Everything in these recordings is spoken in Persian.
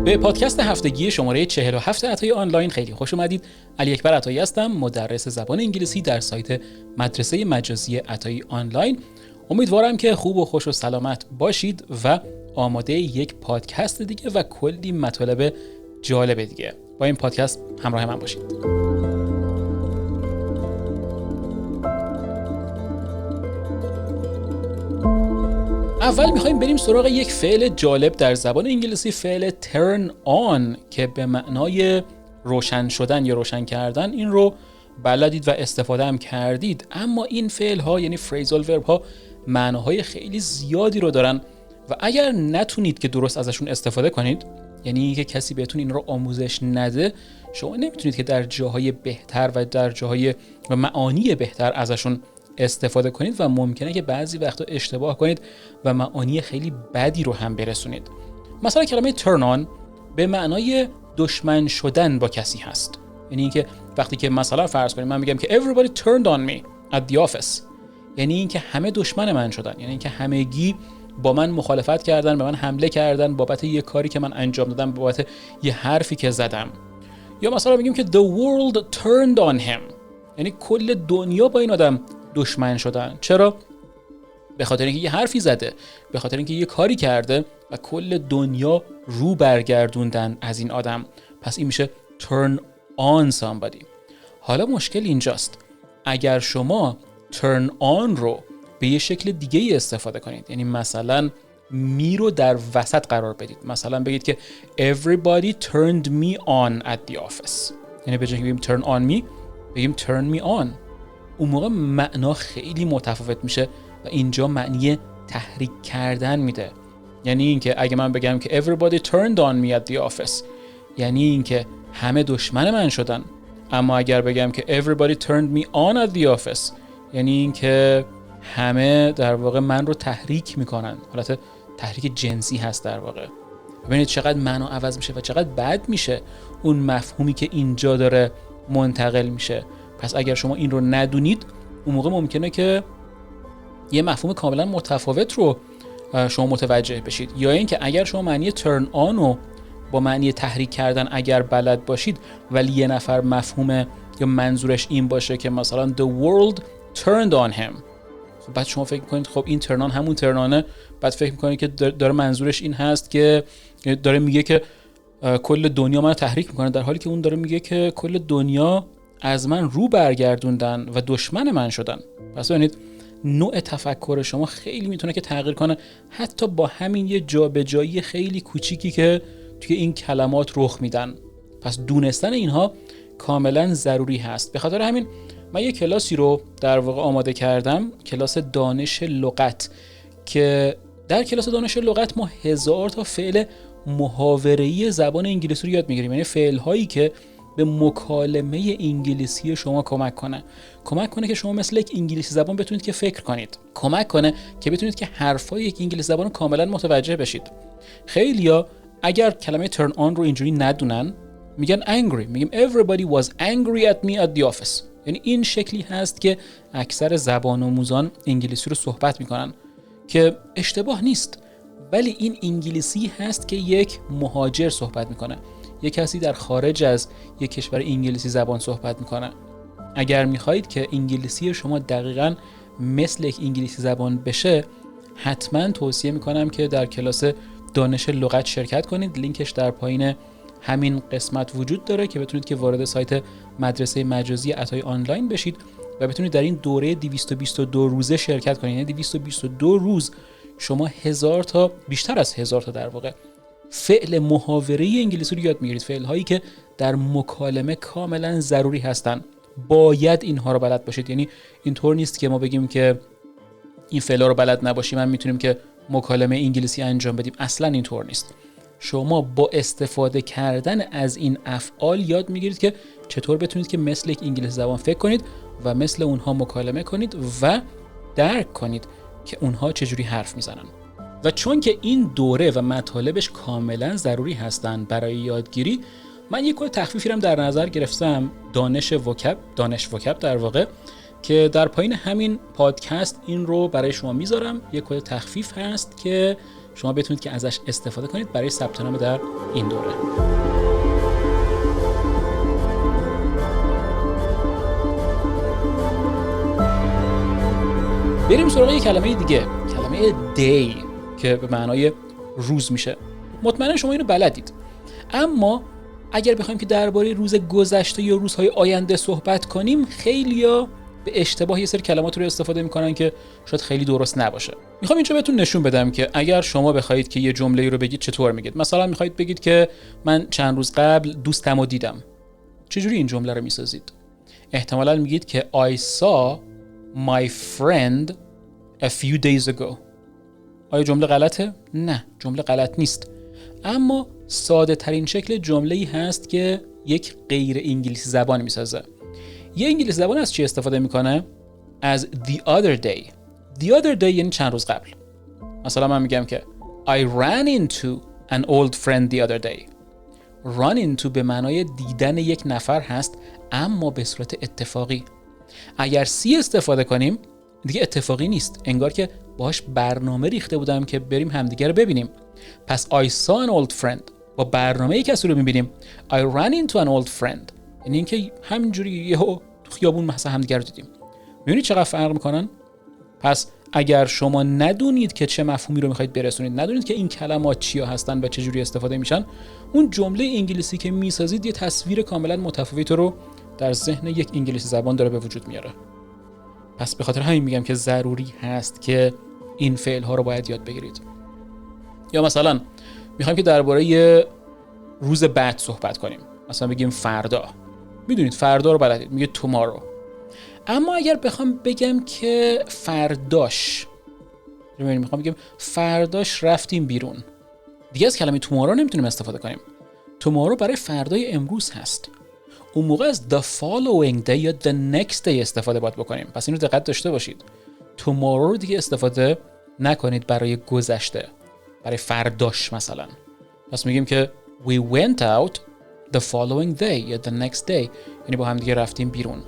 به پادکست هفتگی شماره 47 عطای آنلاین خیلی خوش اومدید. علی اکبر عطایی هستم، مدرس زبان انگلیسی در سایت مدرسه مجازی عطایی آنلاین. امیدوارم که خوب و خوش و سلامت باشید و آماده یک پادکست دیگه و کلی مطالب جالب دیگه. با این پادکست همراه من باشید. اول میخوایم بریم سراغ یک فعل جالب در زبان انگلیسی، فعل turn on که به معنای روشن شدن یا روشن کردن. این رو بلدید و استفاده هم کردید، اما این فعل ها یعنی phrasal verb ها معناهای خیلی زیادی رو دارن و اگر نتونید که درست ازشون استفاده کنید، یعنی که کسی بهتون این رو آموزش نده، شما نمیتونید که در جاهای بهتر و در جاهای و معانی بهتر ازشون استفاده کنید و ممکنه که بعضی وقتا اشتباه کنید و معانی خیلی بدی رو هم برسونید. مثلا کلمه turn on به معنای دشمن شدن با کسی هست، یعنی اینکه وقتی که مثلا فرض کنید من میگم که everybody turned on me at the office، یعنی اینکه همه دشمن من شدن، یعنی اینکه همگی با من مخالفت کردن، به من حمله کردن بابت یه کاری که من انجام دادم، بابت یه حرفی که زدم. یا مثلا میگیم که the world turned on him، یعنی کل دنیا با این آدم دشمن شدن. چرا؟ به خاطر اینکه یه حرفی زده، به خاطر اینکه یه کاری کرده و کل دنیا رو برگردوندن از این آدم. پس این میشه turn on somebody. حالا مشکل اینجاست، اگر شما turn on رو به یه شکل دیگه ای استفاده کنید، یعنی مثلا می رو در وسط قرار بدید، مثلا بگید که everybody turned me on at the office، یعنی به جای بگیم turn on me بگیم turn me on، اون موقع معنا خیلی متفاوت میشه و اینجا معنی تحریک کردن میده. یعنی اینکه اگه من بگم که everybody turned on me at the office، یعنی اینکه همه دشمن من شدن. اما اگر بگم که everybody turned me on at the office، یعنی اینکه همه در واقع من رو تحریک میکنن، حالت تحریک جنسی هست در واقع. ببینید چقدر معنا عوض میشه و چقدر بد میشه اون مفهومی که اینجا داره منتقل میشه. پس اگر شما این رو ندونید، اون موقع ممکنه که یه مفهوم کاملا متفاوت رو شما متوجه بشید. یا اینکه اگر شما معنی turn on رو با معنی تحریک کردن اگر بلد باشید، ولی یه نفر مفهوم یا منظورش این باشه که مثلا the world turned on him، خب بعد شما فکر میکنید خب این turn on همون turn onه، بعد فکر میکنید که داره منظورش این هست که داره میگه که کل دنیا من تحریک میکنه، در حالی که اون داره میگه که کل دنیا از من رو برگردوندن و دشمن من شدن. پس ببینید نوع تفکر شما خیلی میتونه که تغییر کنه، حتی با همین یه جابجایی خیلی کوچیکی که توی این کلمات رخ میدن. پس دونستن اینها کاملا ضروری هست. به خاطر همین من یه کلاسی رو در واقع آماده کردم، کلاس دانش لغت، که در کلاس دانش لغت ما 1000 تا فعل محاوره‌ای زبان انگلیسی رو یاد میگیریم، یعنی فعل هایی که به مکالمه انگلیسی شما کمک کنه که شما مثل یک انگلیسی زبان بتونید که فکر کنید، کمک کنه که بتونید که حرفای یک انگلیسی زبان رو کاملا متوجه بشید. خیلیا اگر کلمه turn on رو اینجوری ندونن میگن angry، میگیم everybody was angry at me at the office، یعنی این شکلی هست که اکثر زبان آموزان انگلیسی رو صحبت میکنن که اشتباه نیست، ولی این انگلیسی هست که یک مهاجر صحبت میکنه، یک کسی در خارج از یک کشور انگلیسی زبان صحبت میکنه. اگر میخواهید که انگلیسی شما دقیقاً مثل یک انگلیسی زبان بشه، حتما توصیه میکنم که در کلاس دانش لغت شرکت کنید. لینکش در پایین همین قسمت وجود داره که بتونید که وارد سایت مدرسه مجازی عطای آنلاین بشید و بتونید در این دوره 222 روزه شرکت کنید. یعنی 222 روز شما 1000 تا، بیشتر از 1000 تا در واقع فعل محاوره‌ای انگلیسی رو یاد میگیرید، فعل هایی که در مکالمه کاملا ضروری هستن. باید اینها رو بلد باشید. یعنی اینطور نیست که ما بگیم که این فعلا رو بلد نباشیم من میتونیم که مکالمه انگلیسی انجام بدیم. اصلا اینطور نیست. شما با استفاده کردن از این افعال یاد میگیرید که چطور بتونید که مثل یک انگلیسی زبان فکر کنید و مثل اونها مکالمه کنید و درک کنید که اونها چجوری حرف میزنن. و چون که این دوره و مطالبش کاملا ضروری هستن برای یادگیری، من یک کد تخفیفی رو در نظر گرفتم، دانش وکب در واقع، که در پایین همین پادکست این رو برای شما میذارم. یک کد تخفیف هست که شما بتونید که ازش استفاده کنید برای ثبت نام در این دوره. بریم سراغ یک کلمه دیگه، کلمه day که به معنای روز میشه. مطمئنا شما اینو بلدید، اما اگر بخوایم که درباره روز گذشته یا روزهای آینده صحبت کنیم، خیلیا به اشتباه یه سری کلمات رو استفاده میکنن که شاید خیلی درست نباشه. میخوام اینجا بهتون نشون بدم که اگر شما بخواید که یه جمله رو بگید چطور میگید. مثلا میخواید بگید که من چند روز قبل دوستمو دیدم. چجوری این جمله رو میسازید؟ احتمالاً میگید که I saw my friend a few days ago. آیا جمله غلطه؟ نه، جمله غلط نیست. اما ساده ترین شکل جمله‌ای هست که یک غیر انگلیسی زبان میسازه. یه انگلیسی زبان از چی استفاده میکنه؟ از the other day. The other day یعنی چند روز قبل. مثلا من میگم که I ran into an old friend the other day. run into به معنای دیدن یک نفر هست، اما به صورت اتفاقی. اگر سی استفاده کنیم دیگه اتفاقی نیست، انگار که باهاش برنامه ریخته بودم که بریم همدیگه رو ببینیم. پس I saw an old friend با برنامه کسی رو میبینیم. I ran into an old friend یعنی اینکه همینجوری یهو تو خیابون مثلا همدیگه رو دیدیم. میبینید چقدر فرق میکنن؟ پس اگر شما ندونید که چه مفهومی رو میخواید برسونید، ندونید که این کلمات چیا هستن و چه جوری استفاده میشن، اون جمله انگلیسی که میسازید یه تصویر کاملا متفاوت رو در ذهن یک انگلیسی زبان داره به وجود میاره. پس به خاطر همین میگم که ضروری هست که این فعل ها رو باید یاد بگیرید. یا مثلا میخوایم که درباره روز بعد صحبت کنیم، مثلا بگیم فردا. میدونید فردا رو بلدید، میگه tomorrow. اما اگر بخوام بگم که فرداش، میخوام بگم فرداش رفتیم بیرون، دیگه از کلمه tomorrow نمیتونیم استفاده کنیم. tomorrow برای فردای امروز هست. اون موقع از the following day یا the next day استفاده باید بکنیم. پس اینو دقت داشته باشید. tomorrow دیگه استفاده نکنید برای گذشته، برای فرداش مثلا. پس میگیم که we went out the following day یا the next day، یعنی با هم دیگه رفتیم بیرون.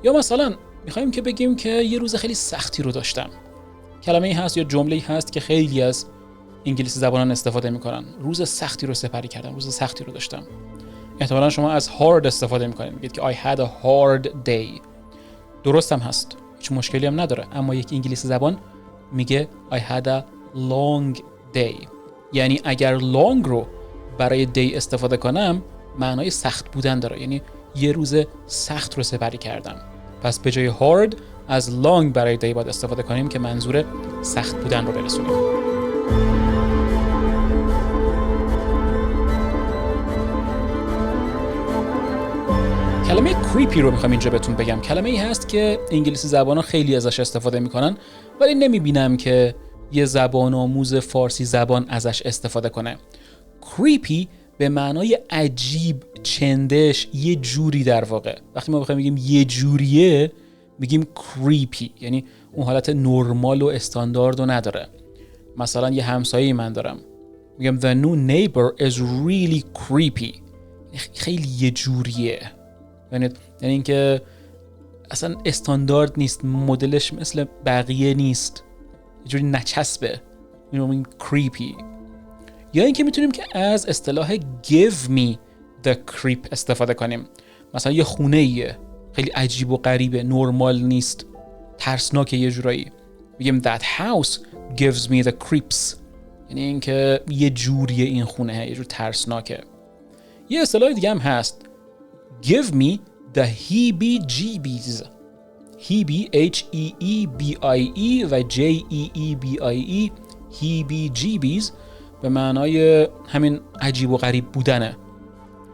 یا مثلا میخوایم که بگیم که یه روز خیلی سختی رو داشتم. کلمه‌ای هست یا جمله‌ای هست که خیلی از انگلیسی زبانان استفاده میکنن. روز سختی رو سپری کردم، روز سختی رو داشتم. احتمالا شما از hard استفاده میکنید، میگید که I had a hard day. درست هم هست، هیچ مشکلی هم نداره، اما یک انگلیسی زبان میگه I had a long day. یعنی اگر long رو برای day استفاده کنم معنای سخت بودن داره، یعنی یه روز سخت رو سپری کردم. پس به جای hard از long برای day باید استفاده کنیم که منظور سخت بودن رو برسونیم. کلمه creepy رو میخوام اینجا بهتون بگم. کلمه ای هست که انگلیسی زبان‌ها خیلی ازش استفاده میکنن، ولی نمیبینم که یه زبان آموز فارسی زبان ازش استفاده کنه. creepy به معنای عجیب، چندش، یه جوری در واقع. وقتی ما بخوایم بگیم یه جوریه میگیم creepy، یعنی اون حالت نرمال و استاندارد رو نداره. مثلا یه همسایه من دارم، میگم the new neighbor is really creepy، خیلی یه جوریه. یعنی اینکه اصلا استاندارد نیست، مدلش مثل بقیه نیست، یه جوری نچسبه، میگیم creepy. یا اینکه میتونیم که از اصطلاح give me the creep استفاده کنیم. مثلا یه خونه ایه خیلی عجیب و غریبه، نرمال نیست، ترسناکه یه جورایی، میگیم that house gives me the creeps، یعنی اینکه یه جوریه این خونه، یه جور ترسناکه. یه اصطلاح دیگه هم هست give me the heebie-jeebies. heebie H-E-E-B-I-E و J-E-E-B-I-E heebie-jeebies به معنای همین عجیب و غریب بودنه.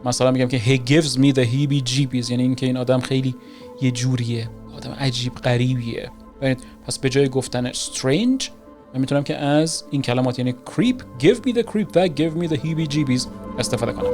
مثلا میگم که he gives me the heebie-jeebies، یعنی اینکه این آدم خیلی یه جوریه، آدم عجیب غریبیه. پس به جای گفتن strange من میتونم که از این کلمات یعنی creep، give me the creep و give me the heebie-jeebies استفاده کنم.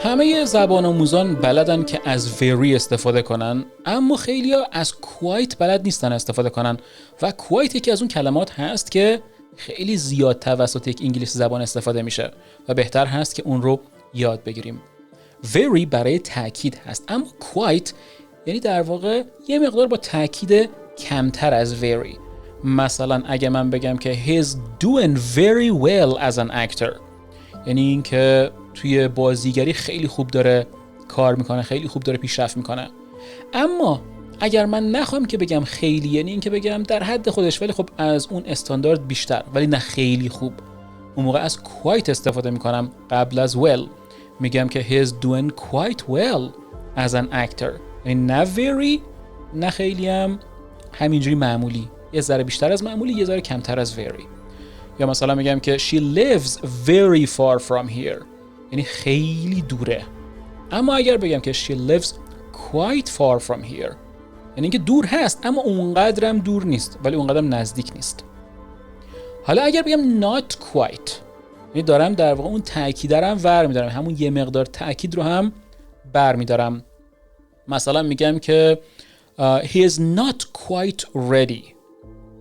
همه زبان آموزان بلدن که از very استفاده کنن، اما خیلیا از quite بلد نیستن استفاده کنن و quite یکی از اون کلمات هست که خیلی زیاد توسط یک انگلیسی زبان استفاده میشه و بهتر هست که اون رو یاد بگیریم. very برای تأکید هست، اما quite یعنی در واقع یه مقدار با تاکید کمتر از very. مثلا اگه من بگم که he's doing very well as an actor، یعنی این که توی بازیگری خیلی خوب داره کار میکنه، خیلی خوب داره پیشرفت میکنه. اما اگر من نخوام که بگم خیلی، یعنی این که بگم در حد خودش ولی خب از اون استاندارد بیشتر ولی نه خیلی خوب، اون موقع از quite استفاده میکنم قبل از well. میگم که he's doing quite well as an actor، یعنی نه very نه خیلی هم همینجوری معمولی، یه ذره بیشتر از معمولی یه ذره کمتر از very. یا مثلا میگم که she lives very far from here، یعنی خیلی دوره. اما اگر بگم که she lives quite far from here، یعنی اینکه دور هست اما اونقدرم دور نیست ولی اونقدرم نزدیک نیست. حالا اگر بگم not quite، یعنی دارم در واقع اون تأکید دارم ور میدارم، همون یه مقدار تأکید رو هم بر میدارم. مثلا میگم که he is not quite ready.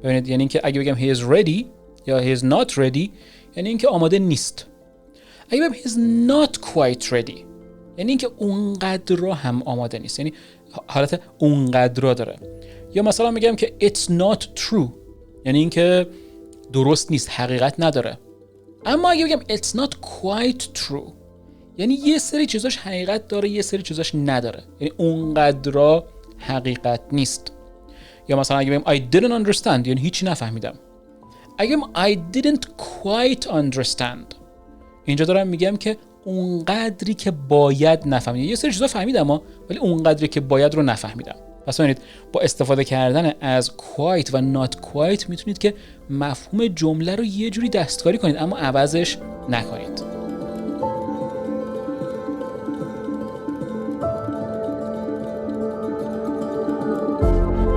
ببینید یعنی اینکه اگه بگم he is ready یا he is not ready یعنی اینکه آماده نیست. اگه بگم he is not quite ready یعنی اینکه اونقدر رو هم آماده نیست، یعنی حالت اونقدر رو داره. یا مثلا میگم که it's not true یعنی اینکه درست نیست، حقیقت نداره. اما اگه بگم it's not quite true یعنی یه سری چیزاش حقیقت داره یه سری چیزاش نداره، یعنی اونقدر رو حقیقت نیست. یا مثلا اگه بگم I didn't understand یعنی هیچی نفهمیدم. اگه بگم I didn't quite understand اینجا دارم میگم که اونقدری که باید نفهمیدم، یه سری چیزا فهمیدم ولی اونقدری که باید رو نفهمیدم. پس ببینید با استفاده کردن از quite و not quite میتونید که مفهوم جمله رو یه جوری دستکاری کنید اما عوضش نکنید.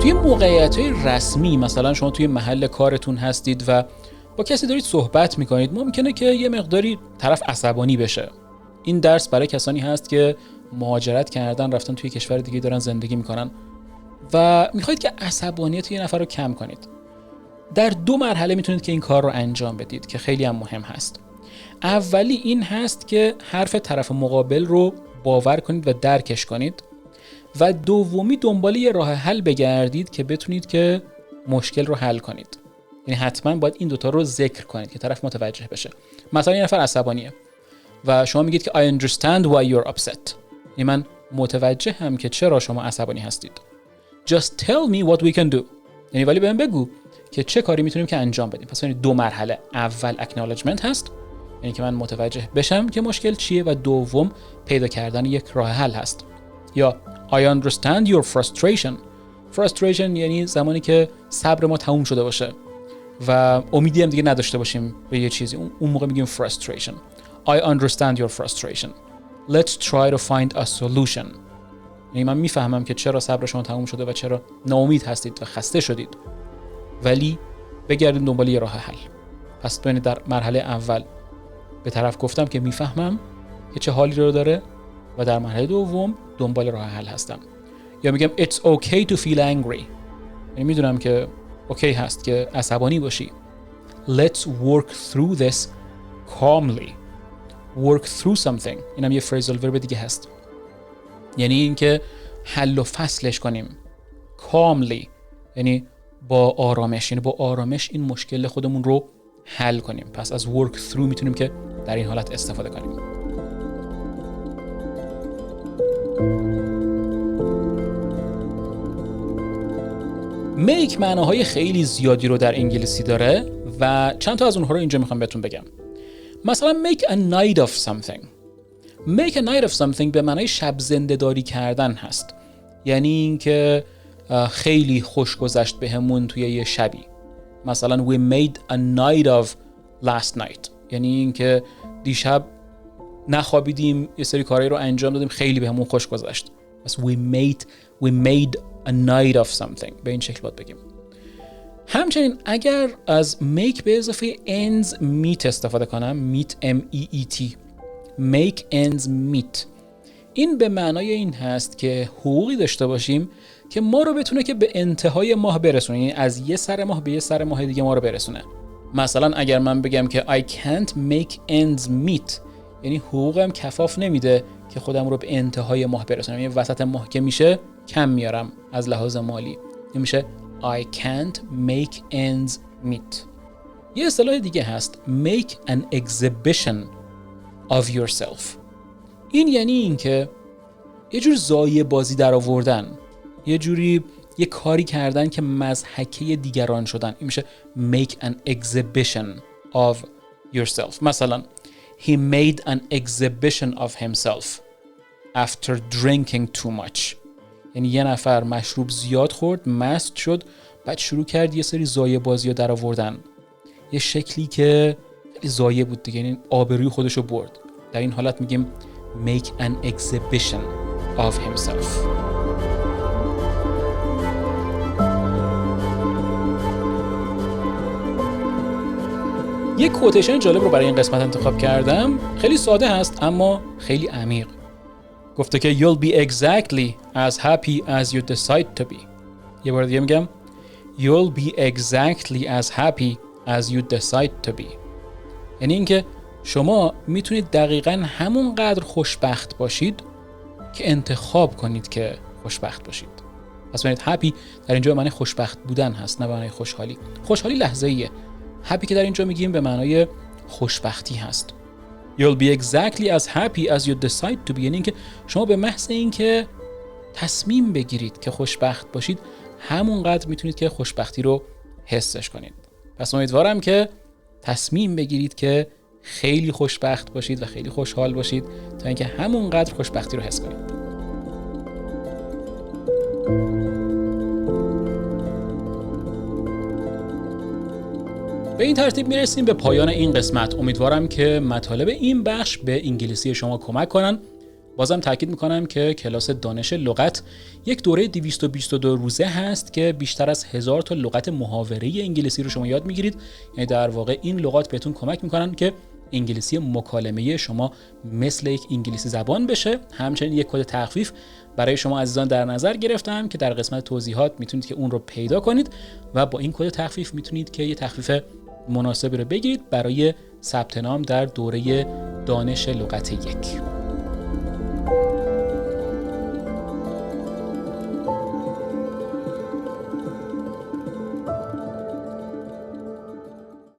توی موقعیت‌های رسمی مثلا شما توی محل کارتون هستید و با کسی دارید صحبت میکنید، ممکنه که یه مقداری طرف عصبانی بشه. این درس برای کسانی هست که مهاجرت کردن رفتن توی کشور دیگه دارن زندگی میکنن و میخواید که عصبانیت یه نفر رو کم کنید. در 2 مرحله میتونید که این کار رو انجام بدید که خیلی هم مهم هست. اولی این هست که حرف طرف مقابل رو باور کنید و درکش کنید و دومی دنبال یه راه حل بگردید که بتونید که مشکل رو حل کنید. یعنی حتما باید این دوتا رو ذکر کنید که طرف متوجه بشه. مثلا یه نفر عصبانیه و شما میگید که I understand why you're upset، یعنی من متوجه هم که چرا شما عصبانی هستید. Just tell me what we can do، یعنی ولی بهم بگو که چه کاری میتونیم که انجام بدیم. پس یعنی 2 مرحله، اول acknowledgement هست یعنی که من متوجه بشم که مشکل چیه و دوم پیدا کردن یک راه حل هست. یا I understand your frustration یعنی زمانی که صبر ما تموم شده باشه و امیدی هم دیگه نداشته باشیم به یه چیزی، اون موقع میگیم frustration. I understand your frustration. Let's try to find a solution. یعنی من میفهمم که چرا صبر شما تموم شده و چرا ناامید هستید و خسته شدید، ولی بگردیم دنبال یه راه حل. پس ببینید در مرحله اول به طرف گفتم که میفهمم که چه حالی رو داره و در مرحله دوم دنبال راه حل هستم. یا میگم it's okay to feel angry، یعنی میدونم که اوکی هست که عصبانی باشی. Let's work through this calmly. Work through something اینم یه phrasal verb دیگه هست، یعنی اینکه حل و فصلش کنیم. calmly یعنی با آرامش، یعنی با آرامش این مشکل خودمون رو حل کنیم. پس از work through میتونیم که در این حالت استفاده کنیم. make معناهای خیلی زیادی رو در انگلیسی داره و چند تا از اونها رو اینجا میخوام بهتون بگم. مثلا make a night of something. make a night of something به معنای شب زنده داری کردن هست، یعنی اینکه خیلی خوش گذشت بهمون توی یه شبی. مثلا we made a night of last night یعنی اینکه دیشب نخوابیدیم یه سری کارهایی رو انجام دادیم خیلی بهمون خوش گذشت. پس we made a night of something به این شکل باید بگیم. همچنین اگر از make به اضافه ends meet استفاده کنم، meet M-E-E-T make ends meet، این به معنای این هست که حقوقی داشته باشیم که ما رو بتونه که به انتهای ماه برسونه، یعنی از یه سر ماه به یه سر ماه دیگه ما رو برسونه. مثلا اگر من بگم که I can't make ends meet یعنی حقوقم کفاف نمیده که خودم رو به انتهای ماه برسونم، یعنی وسط ماه که میشه کم میارم از لحاظ مالی. این میشه I can't make ends meet. یه اصطلاح دیگه هست make an exhibition of yourself. این یعنی این که یه جور زایه بازی در آوردن، یه جوری یه کاری کردن که مضحکه دیگران شدن. این میشه make an exhibition of yourself. مثلا he made an exhibition of himself after drinking too much. یعنی یه نفر مشروب زیاد خورد، مست شد، بعد شروع کرد یه سری زایه بازی ها در آوردن، یه شکلی که خیلی زایه بود دیگه، یعنی آبروی خودشو برد. در این حالت میگیم make an exhibition of himself. یک کوتیشن جالب رو برای این قسمت انتخاب کردم. خیلی ساده هست اما خیلی عمیق. گفته که you'll be exactly as happy as you decide to be. یه بار دیگه میگم you'll be exactly as happy as you decide to be. یعنی اینکه شما میتونید دقیقاً همون قدر خوشبخت باشید که انتخاب کنید که خوشبخت باشید. پس ببینید happy در اینجا به معنی خوشبخت بودن هست، نه به معنی خوشحالی. خوشحالی لحظه‌ایه. happy که در اینجا میگیم به معنای خوشبختی هست. You'll be exactly as happy as you decide to be. یعنی اینکه شما به محض اینکه تصمیم بگیرید که خوشبخت باشید همونقدر میتونید که خوشبختی رو حسش کنید. پس امیدوارم که تصمیم بگیرید که خیلی خوشبخت باشید و خیلی خوشحال باشید تا اینکه همونقدر خوشبختی رو حس کنید. به این ترتیب میرسیم به پایان این قسمت. امیدوارم که مطالب این بخش به انگلیسی شما کمک کنن. بازم تاکید میکنم که کلاس دانش لغت یک دوره 222 روزه هست که بیشتر از 1000 تا لغت محاوره انگلیسی رو شما یاد میگیرید. یعنی در واقع این لغات بهتون کمک میکنن که انگلیسی مکالمه شما مثل یک انگلیسی زبان بشه. همچنین یک کد تخفیف برای شما عزیزان در نظر گرفتم که در قسمت توضیحات میتونید که اون رو پیدا کنید و با این کد تخفیف میتونید که یه تخفیف مناسبی رو بگیرید برای ثبت نام در دوره دانش لغت 1.